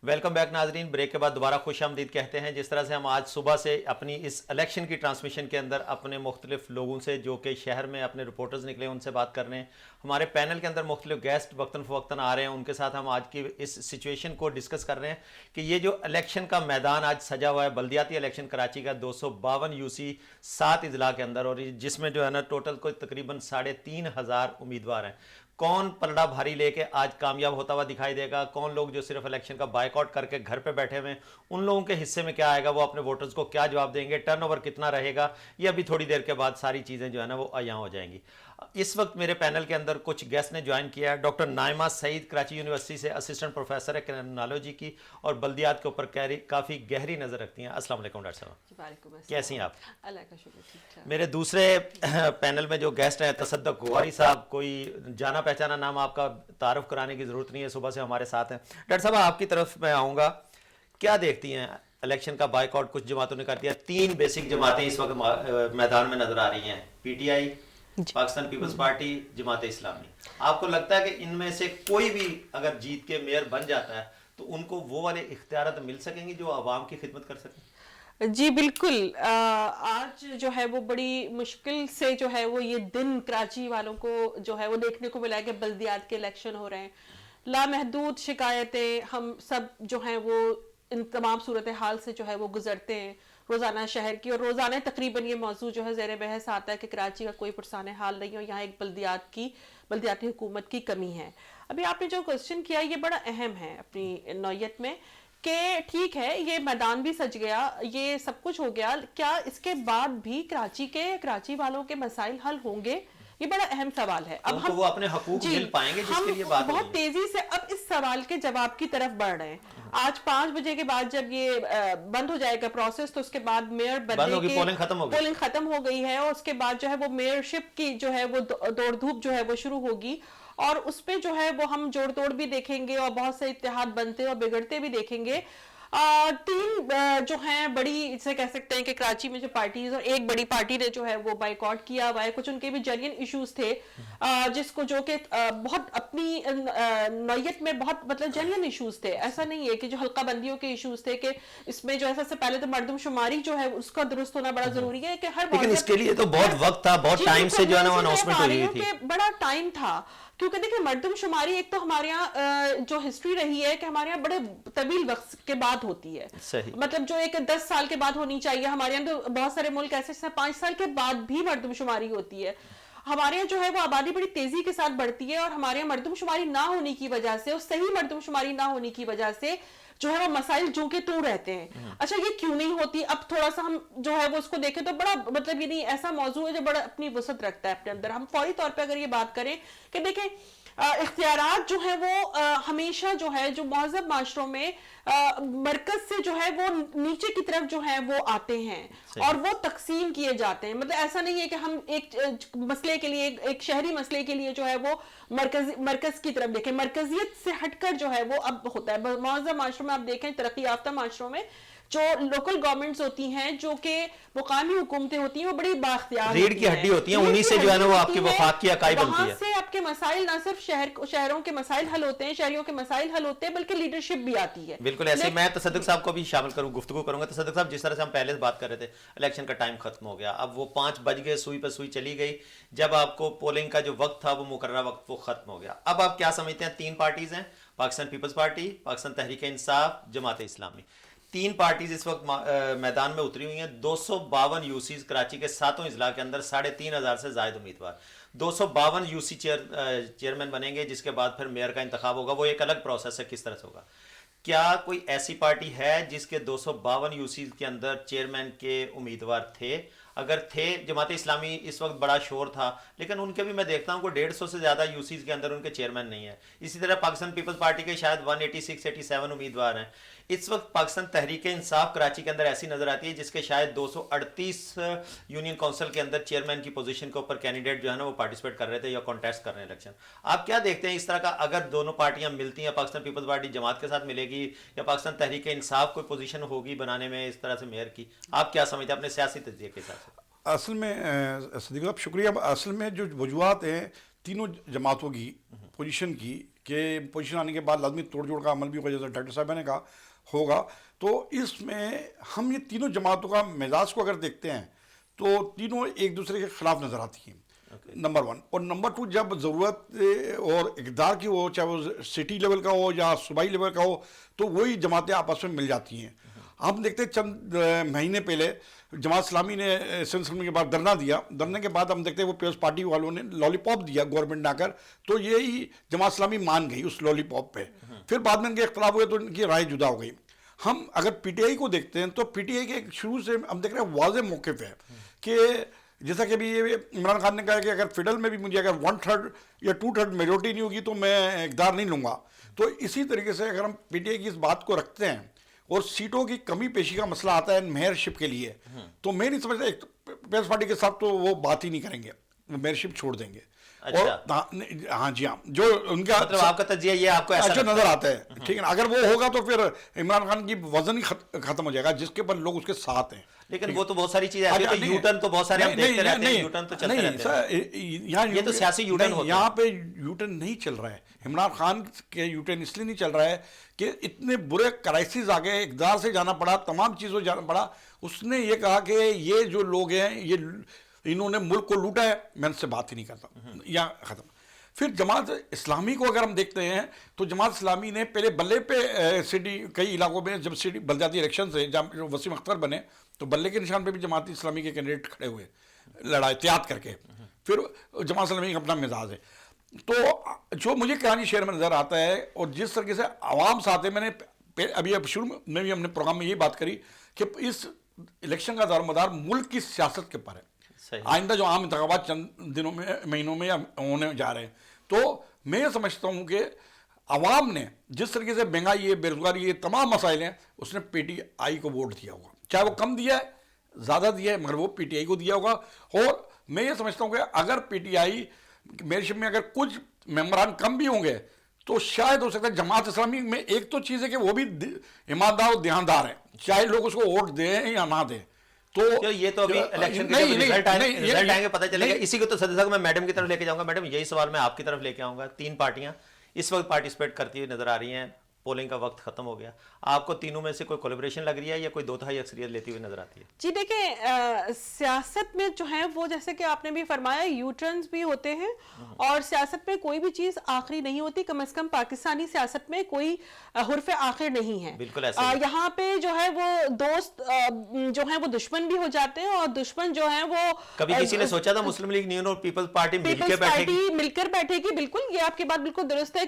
Welcome back नाजरीन। Break के बाद दोबारा खुश आमदीद कहते हैं। जिस तरह से हम आज सुबह से अपनी इस इलेक्शन की ट्रांसमिशन के अंदर अपने मुख्तलिफ लोगों से जो कि शहर में अपने रिपोर्टर्स निकले उनसे बात कर रहे हैं, हमारे पैनल के अंदर मुख्तलिफ गेस्ट वक्तन फ़वक्तन आ रहे हैं, उनके साथ हम आज की इस सिचुएशन को डिस्कस कर रहे हैं कि ये जो इलेक्शन का मैदान आज सजा हुआ है, बल्दियाती इलेक्शन कराची का 252 यूसी 7 अजला के अंदर, और जिसमें जो है ना टोटल कोई तकरीबन 3,500 उम्मीदवार हैं। कौन पलड़ा भारी लेके आज कामयाब होता हुआ दिखाई देगा, कौन लोग जो सिर्फ इलेक्शन का बायकॉट करके घर पे बैठे हुए हैं, उन लोगों के हिस्से में क्या आएगा, वो अपने वोटर्स को क्या जवाब देंगे, टर्नओवर कितना रहेगा, ये अभी थोड़ी देर के बाद सारी चीज़ें जो है ना वो अयां हो जाएंगी। इस वक्त मेरे पैनल के अंदर कुछ गेस्ट ने ज्वाइन किया है। डॉक्टर नाइमा सईद कराची यूनिवर्सिटी से असिस्टेंट प्रोफेसर है क्रिमिनोलॉजी की और बल्दियात के ऊपर काफ़ी गहरी नज़र रखती हैं। अस्सलाम वालेकुम डॉक्टर साहब, कैसी हैं आप? अल्लाह का शुक्र, ठीक ठाक। मेरे दूसरे पैनल में जो गेस्ट हैं तसद्दुक गौहरी साहब, कोई जाना पहचाना नाम, आपका तारुफ कराने की ज़रूरत नहीं है, सुबह से हमारे साथ हैं। डॉक्टर साहब, आपकी तरफ मैं आऊँगा, क्या देखती हैं इलेक्शन का बायकॉट कुछ जमातों ने कर दिया, 3 बेसिक जमातें इस वक्त मैदान में नजर आ रही हैं, PTI, Pakistan peoples party, Jamaat Islami. आपको लगता है कि इनमें से कोई भी अगर जीत के मेयर बन जाता है तो उनको वो वाले इख्तियारात मिल सकेंगे जो आवाम की खिदमत कर सकें? जी बिल्कुल। आज जो है वो बड़ी मुश्किल से जो है वो ये दिन कराची वालों को जो है वो देखने को मिला है कि बल्दियात के इलेक्शन हो रहे हैं। लामहदूद शिकायतें हम सब जो हैं वो इन तमाम सूरत हाल से जो है वो गुजरते हैं रोज़ाना शहर की, और रोज़ाना तकरीबन ये मौजूद जो है ज़ेर बहस आता है कि कराची का कोई पुरसान हाल नहीं हो, यहाँ एक बल्दियाती हुकूमत की कमी है। अभी आपने जो क्वेश्चन किया ये बड़ा अहम है अपनी नौयत में कि ठीक है ये मैदान भी सज गया, ये सब कुछ हो गया, क्या इसके बाद भी कराची वालों के मसाइल हल होंगे? ये बड़ा अहम सवाल है। अब हम वो अपने हकूक मिल पाएंगे जिसके लिए बात बहुत तेजी से अब इस सवाल के जवाब की तरफ बढ़ रहे हैं। आज 5 बजे के बाद जब ये बंद हो जाएगा प्रोसेस तो उसके बाद मेयर बनने की पोलिंग खत्म हो गई है, और उसके बाद जो है वो मेयरशिप की जो है वो दौड़ धूप जो है वो शुरू होगी, और उस पे जो है वो हम जोड़ तोड़ भी देखेंगे और बहुत से इत्तेहाद बनते और बिगड़ते भी देखेंगे। 3 जो हैं बड़ी इसे कह सकते हैं कि कराची में जो पार्टीज, और एक बड़ी पार्टी ने जो है वो बाइकॉट किया हुआ है, कुछ उनके भी जेन्युइन इश्यूज थे जिसको जो कि बहुत अपनी नौयत में बहुत मतलब जेन्युइन इश्यूज थे। ऐसा नहीं है कि जो हल्का बंदियों के इश्यूज थे कि इसमें जो है सबसे पहले तो मर्दमशुमारी जो है उसका दुरुस्त होना बड़ा जरूरी है कि हर, लेकिन इसके लिए तो बहुत वक्त था, बहुत टाइम से जो है ना अनाउंसमेंट हुई थी, बड़ा टाइम था। क्योंकि देखिए मर्दमशुमारी एक तो हमारे यहाँ जो हिस्ट्री रही है कि हमारे यहाँ बड़े तवील वक्त के बाद होती है, सही। मतलब जो एक 10 साल के बाद होनी चाहिए, हमारे यहाँ तो बहुत सारे मुल्क ऐसे 5 साल के बाद भी मर्दमशुमारी होती है। हमारे यहाँ जो है वो आबादी बड़ी तेजी के साथ बढ़ती है, और हमारे यहाँ मर्दमशुमारी ना होने की वजह से और सही मर्दमशुमारी ना होने की वजह से जो है वो मसाइल जो के तू रहते हैं। अच्छा ये क्यों नहीं होती, अब थोड़ा सा हम जो है वो उसको देखें तो बड़ा मतलब ये नहीं ऐसा मौजू है जो बड़ा अपनी वसत रखता है अपने अंदर। हम फौरी तौर पे अगर ये बात करें कि देखें इख्तियारात जो है वो हमेशा जो है जो महज़ब माशरों में मरकज से जो है वो नीचे की तरफ जो है वो आते हैं और वो तकसीम किए जाते हैं। मतलब ऐसा नहीं है कि हम एक मसले के लिए एक शहरी मसले के लिए जो है वो मरकज की तरफ देखें, मरकजियत से हटकर जो है वो अब होता है। महज़ब माशरों में आप देखें, तरक्की याफ्ता माशरों में जो लोकल गवर्नमेंट्स होती हैं, जो कि मुकामी हुकूमतें होती हैं, वो बड़ी बाख्तियार रीढ़ की हड्डी होती हैं, उन्हीं से जो है ना वो आपकी वफाक की इकाई बनती है। वहां से आपके मसाइल ना सिर्फ शहरों के मसाइल हल होते हैं, शहरियों के मसाइल हल होते हैं, बल्कि लीडरशिप भी आती है। बिल्कुल ऐसे मैं तसद्दुक साहब को भी शामिल करूँ, गुफ्तगू करूंगा। तसद्दुक साहब, जिस तरह से हम पहले से बात कर रहे थे, इलेक्शन का टाइम खत्म हो गया, अब वो 5 बज गए, सुई पर सुई चली गई, जब आपको पोलिंग का जो वक्त था वो मुकर्रर वक्त वो खत्म हो गया। अब आप क्या समझते हैं? 3 पार्टीज हैं, Pakistan peoples party, Pakistan Tehreek Insaf, Jamaat Islami. 3 parties इस वक्त मैदान में उतरी हुई हैं। 252 यूसीज कराची के 7 अजला के अंदर 3,500 से ज्यादा उम्मीदवार, 252 यूसी चेयरमैन बनेंगे, जिसके बाद फिर मेयर का इंतखाब होगा। वो एक अलग प्रोसेस है, किस तरह से होगा। क्या कोई ऐसी पार्टी है जिसके 252 यूसीज के अंदर चेयरमैन के उम्मीदवार थे? अगर थे, जमात इस्लामी इस वक्त बड़ा शोर था, लेकिन उनके भी मैं देखता हूँ कि 150 से ज़्यादा यूसीज के अंदर उनके चेयरमैन नहीं है। इसी तरह पाकिस्तान पीपल्स पार्टी के शायद 186-87 उम्मीदवार हैं। इस वक्त पाकिस्तान तहरीक इंसाफ कराची के अंदर ऐसी नज़र आती है जिसके शायद 238 यूनियन काउंसिल के अंदर चेयरमैन की पोजीशन के ऊपर कैंडिडेट जो है ना वो पार्टिसिपेट कर रहे थे या कॉन्टेस्ट कर रहे हैं इलेक्शन। आप क्या देखते हैं इस तरह का, अगर दोनों पार्टियां मिलती हैं, पाकिस्तान पीपल्स पार्टी जमात के साथ मिलेगी या पाकिस्तान तहरीक इंसाफ कोई पोजीशन होगी बनाने में इस तरह से मेयर की, आप क्या समझते हैं अपने सियासी तजज़िये के हिसाब से? असल में सदीक साहब शुक्रिया। असल में जो वजूहत हैं तीनों जमातों की पोजीशन की کہ پوزیشن آنے کے بعد لازمی توڑ جوڑ کا عمل بھی ہوگا، جیسے ڈاکٹر صاحبہ نے کہا ہوگا. تو اس میں ہم یہ تینوں جماعتوں کا مزاج کو اگر دیکھتے ہیں تو تینوں ایک دوسرے کے خلاف نظر آتی ہیں، نمبر 1. اور نمبر 2، جب ضرورت اور اقدار کی ہو، چاہے وہ سٹی لیول کا ہو یا صوبائی لیول کا ہو، تو وہی جماعتیں آپس میں مل جاتی ہیں. ہم دیکھتے ہیں چند مہینے پہلے جماعت اسلامی نے سلسلے کے بعد دھرنا دیا، دھرنے کے بعد ہم دیکھتے ہیں وہ پیپلز پارٹی والوں نے لالی پاپ دیا گورنمنٹ نے آ کر، تو یہی جماعت اسلامی مان گئی اس لالی پاپ پہ. پھر بعد میں ان کے اختلاف ہوئے تو ان کی رائے جدا ہو گئی. ہم اگر پی ٹی آئی کو دیکھتے ہیں تو پی ٹی آئی کے شروع سے ہم دیکھ رہے ہیں واضح موقف ہے کہ جیسا کہ ابھی عمران خان نے کہا کہ اگر فیڈرل میں بھی مجھے اگر 1/3 یا 2/3 میجورٹی نہیں ہوگی تو میں اقدار نہیں لوں گا. تو اسی طریقے سے اگر ہم پی ٹی آئی کی اس بات کو رکھتے ہیں اور سیٹوں کی کمی پیشی کا مسئلہ آتا ہے میئر شپ کے لیے، تو میں نہیں سمجھتا پیپلز پارٹی کے ساتھ تو وہ بات ہی نہیں کریں گے، وہ میئر شپ چھوڑ دیں گے. اور ہاں جی ہاں، جو ان کا مطلب آپ کا تجزیہ یہ آپ کو ایسا نظر آتا ہے. ٹھیک ہے نا، اگر وہ ہوگا تو پھر عمران خان کی وزن ہی ختم ہو جائے گا جس کے پر لوگ اس کے ساتھ ہیں. لیکن وہ تو بہت ساری چیزیں ایسی تو یو ٹرن تو بہت سارے ہم دیکھتے رہتے ہیں، یو ٹرن تو چلتے رہتے ہیں. یہ تو سیاسی یو ٹرن ہوتا ہے. یہاں پہ یو ٹرن نہیں چل رہا ہے. عمران خان کے یو ٹرن اس لیے نہیں چل رہا ہے کہ اتنے برے کرائسس آ گئے، اقدار سے جانا پڑا، تمام چیزوں جانا پڑا. اس نے یہ کہا کہ یہ جو لوگ ہیں یہ انہوں نے ملک کو لوٹا ہے، میں ان سے بات ہی نہیں کرتا، یا ختم. پھر جماعت اسلامی کو اگر ہم دیکھتے ہیں تو جماعت اسلامی نے پہلے بلے پہ سٹی کئی علاقوں میں جب سٹی بلدیاتی الیکشن سے جب وسیم اختر بنے تو بلے کے نشان پہ بھی جماعت اسلامی کے کینڈیڈیٹ کھڑے ہوئے لڑائی احتیاط کر کے. پھر جماعت اسلامی کا اپنا مزاج ہے. تو جو مجھے کراچی شہر میں نظر آتا ہے اور جس طریقے سے عوام ساتھ ہے، میں نے ابھی شروع میں بھی ہم نے پروگرام میں یہ بات کری کہ اس الیکشن کا دار مدار ملک کی سیاست کے پر ہے. آئندہ جو عام انتخابات چند دنوں میں مہینوں میں ہونے جا رہے ہیں، تو میں یہ سمجھتا ہوں کہ عوام نے جس طریقے سے مہنگائی ہے، بے روزگاری ہے، تمام مسائل ہیں، اس نے پی ٹی آئی کو ووٹ دیا ہوگا، چاہے وہ کم دیا ہے زیادہ دیا ہے، مگر وہ پی ٹی آئی کو دیا ہوگا. اور میں یہ سمجھتا ہوں کہ اگر پی ٹی آئی میرے میں اگر کچھ ممبران کم بھی ہوں گے تو شاید ہو سکتا ہے جماعت اسلامی میں ایک تو چیز ہے کہ وہ بھی ایماندار اور دھیاندار ہے، چاہے لوگ اس کو ووٹ دیں یا نہ دیں. تو یہ تو ابھی الیکشن کے رزلٹ آئیں گے پتہ چلے گا. اسی کو تو صدر صاحب میں میڈم کی طرف لے کے جاؤں گا. میڈم یہی سوال میں آپ کی طرف لے کے آؤں گا. 3 پارٹیاں اس وقت پارٹیسپیٹ کرتی ہوئی نظر آ رہی ہیں، پولنگ کا وقت ختم ہو گیا. آپ کو تینوں میں سے کوئی کولیبریشن لگ رہی ہے یا کوئی 2/3 اکثریت لیتی ہوئی نظر آتی ہے؟ جی دیکھیں، سیاست میں جو ہے وہ جیسے کہ آپ نے بھی فرمایا یو ٹرنز بھی ہوتے ہیں، اور سیاست میں کوئی بھی چیز آخری نہیں ہوتی. کم از کم پاکستانی سیاست میں کوئی حرف آخر نہیں ہے. بالکل ایسا یہاں پہ جو ہے وہ دوست جو ہیں وہ دشمن بھی ہو جاتے ہیں، اور دشمن جو ہیں وہ کبھی کسی نے سوچا تھا مسلم لیگ نیون اور پیپلز پارٹی مل کر بیٹھے گی؟ بالکل، یہ آپ کی بات بالکل درست ہے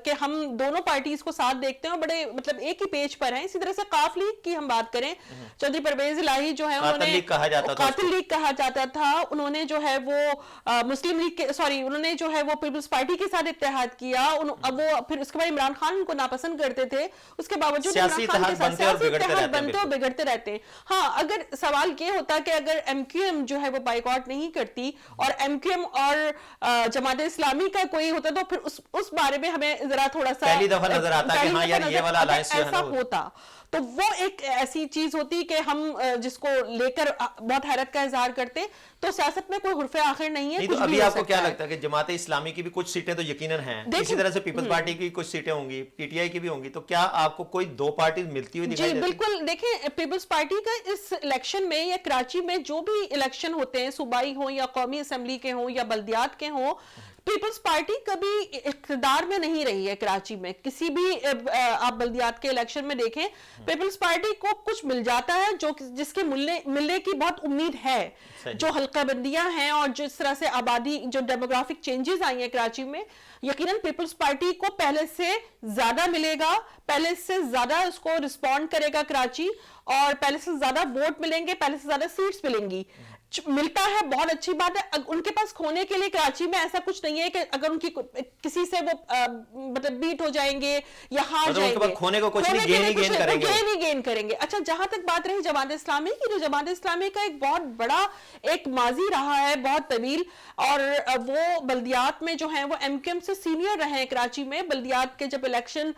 کہ ہم دونوں پارٹیز کو ساتھ دیکھتے ہیں اور بڑے مطلب ایک ہی پیج پر ہیں. اسی طرح سے قاف لیگ کی ہم بات کریں، چودھری پرویز الہی جو ہے انہوں نے قاتل لیگ کہا جاتا تھا، انہوں نے جو ہے وہ مسلم لیگ انہوں نے جو ہے وہ پیپلز پارٹی کے ساتھ اتحاد کیا. اب وہ پھر اس کے بعد عمران خان ان کو ناپسند کرتے تھے، اس کے باوجود سیاسی اتحاد بنتے اور بگڑتے رہتے ہیں. ہاں، اگر سوال یہ ہوتا کہ اگر ایم کیو ایم جو ہے وہ بائیکاٹ نہیں کرتی اور ایم کیو ایم اور جماعت اسلامی کا کوئی ہوتا تو پھر اس بارے میں ہمیں ذرا تھوڑا سا پہلی دفعہ نظر آتا کہ ہاں یار یہ والا الائنس ایسا ہوتا تو وہ ایک ایسی چیز ہوتی کہ ہم جس کو لے کر بہت حیرت کا اظہار کرتے. تو سیاست میں کوئی حرف آخر نہیں ہے. تو ابھی آپ کو کیا لگتا ہے کہ جماعت اسلامی کی بھی کچھ سیٹیں تو یقیناً ہیں، اسی طرح سے پیپلز پارٹی کی کچھ سیٹیں ہوں گی، پی ٹی آئی کی بھی ہوں گی، تو کیا آپ کو کوئی 2 پارٹیز ملتی ہوئی دکھائی دیتی؟ جی بالکل. دیکھیں، پیپلز پارٹی کا اس الیکشن میں یا کراچی میں جو بھی الیکشن ہوتے ہیں، صوبائی ہوں یا قومی اسمبلی کے ہوں یا بلدیات کے ہوں، پیپلز پارٹی کبھی اقتدار میں نہیں رہی ہے. کراچی میں کسی بھی آپ بلدیات کے الیکشن میں دیکھیں، پیپلز پارٹی کو کچھ مل جاتا ہے جو جس کے ملنے کی بہت امید ہے. جو حلقہ بندیاں ہیں اور جس طرح سے آبادی جو ڈیموگرافک چینجز آئی ہیں کراچی میں، یقیناً پیپلز پارٹی کو پہلے سے زیادہ ملے گا، پہلے سے زیادہ اس کو رسپونڈ کرے گا کراچی، اور پہلے سے زیادہ ووٹ ملیں گے، پہلے سے زیادہ سیٹس ملیں گی. ملتا ہے بہت اچھی بات ہے. ان کے پاس کھونے کے لیے کراچی میں ایسا کچھ نہیں ہے کہ اگر ان کی کسی سے وہ مطلب بیٹ ہو جائیں گے یا ہار جائیں گے، کھونے کو کچھ نہیں، گین کریں گے. اچھا، جہاں تک بات رہی جماعت اسلامی کی، جو جماعت اسلامی کا ایک بہت بڑا ایک ماضی رہا ہے بہت طویل، اور وہ بلدیات میں جو ہیں وہ ایم کیو ایم سے سینئر رہے ہیں. کراچی میں بلدیات کے جب الیکشن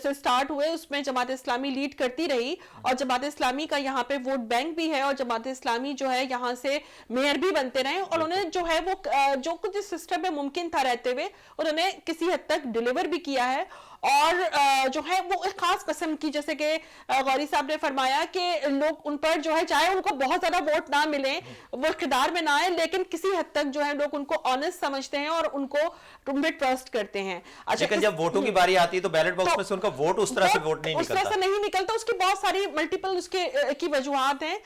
سے سٹارٹ ہوئے اس میں جماعت اسلامی لیڈ کرتی رہی، اور جماعت اسلامی کا یہاں پہ ووٹ بینک بھی ہے، اور جماعت اسلامی جو ہے یہاں سے मेयर भी बनते रहे और उन्हें जो है वो जो कुछ इस सिस्टम में मुमकिन था रहते हुए उन्होंने किसी हद तक डिलीवर भी किया है। और जो है वो एक खास किस्म की, जैसे कि गौरी साहब ने फरमाया कि लोग उन पर जो है चाहे उनको बहुत ज्यादा वोट ना मिले, वो इख्तियार में ना आए, लेकिन किसी हद तक जो है लोग उनको ऑनेस्ट समझते हैं और उनको उन पे ट्रस्ट करते हैं। अच्छा, लेकिन जब वोटों की बारी आती है तो बैलेट बॉक्स में से उनका वोट उस तरह से वोट नहीं उस तरह निकलता। से नहीं निकलता, उसकी बहुत सारी मल्टीपल उसके की वजूहात हैं।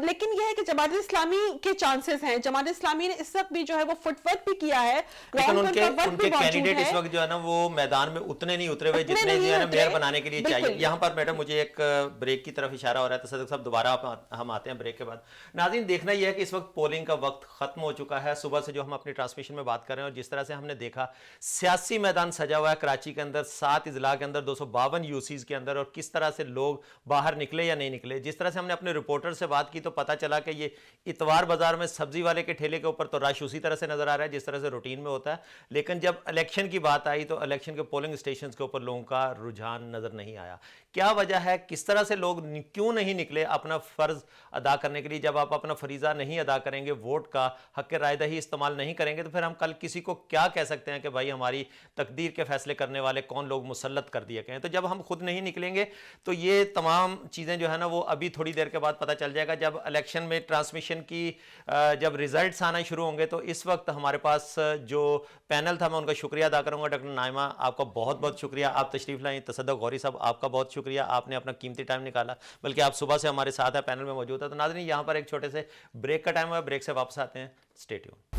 लेकिन यह है कि जमात इस्लामी के चांसेस हैं, जमात इस्लामी ने इस वक्त भी जो है वो फुटवर्क भी किया है, लेकिन लॉन्ग टर्म का वर्क उनके भी मौजूद कैंडिडेट इस है। वक्त जो है ना वो मैदान में उतने नहीं उतरे हुए उतने जितने नहीं जो है ना उतरे, मेयर बनाने के लिए चाहिए। बिल्कुल। यहाँ पर मैडम मुझे एक ब्रेक की तरफ इशारा हो रहा है, तसद्दुक़ साहब दोबारा हम आते हैं ब्रेक के बाद। नाज़रीन, देखना यह है कि इस वक्त पोलिंग का वक्त खत्म हो चुका है। सुबह से जो हम अपनी ट्रांसमिशन में बात कर रहे हैं और जिस तरह से हमने देखा सियासी मैदान सजा हुआ है कराची के अंदर, 7 इजला के अंदर, 252 यूसीज के अंदर, और किस तरह से लोग बाहर निकले या नहीं निकले। जिस तरह से हमने अपने रिपोर्टर से बात की तो पता चला कि ये इतवार बाजार में सब्जी वाले के ठेले के ऊपर तो रश उसी तरह से नजर आ रहा है जिस तरह से रूटीन में होता है, लेकिन जब इलेक्शन की बात आई तो इलेक्शन के पोलिंग स्टेशन के ऊपर लोगों का रुझान नजर नहीं आया। क्या वजह है, किस तरह से लोग क्यों नहीं निकले अपना फर्ज अदा करने के लिए? जब आप अपना फरीजा नहीं अदा करेंगे, वोट का हक राय दही इस्तेमाल नहीं करेंगे, तो फिर हम कल किसी को क्या कह सकते हैं कि भाई हमारी तकदीर के फैसले करने वाले कौन लोग मुसल्लत कर दिए गए हैं? तो जब हम खुद नहीं निकलेंगे तो ये तमाम चीज़ें जो है ना वो अभी थोड़ी देर के बाद पता चल जाएगा। जब इलेक्शन में ट्रांसमिशन की जब रिजल्ट्स आना शुरू होंगे तो इस वक्त हमारे पास जो पैनल था, मैं उनका शुक्रिया अदा करूंगा। डॉक्टर नाइमा, आपका बहुत बहुत शुक्रिया, आप तशरीफ लाएं। तसद्दुक़ गौरी साहब, आपका बहुत शुक्रिया, आपने अपना कीमती टाइम निकाला, बल्कि आप सुबह से हमारे साथ है, पैनल में मौजूद है। तो नाज़रीन, यहाँ पर एक छोटे से ब्रेक का टाइम हुआ, ब्रेक से वापस आते हैं। Stay tuned.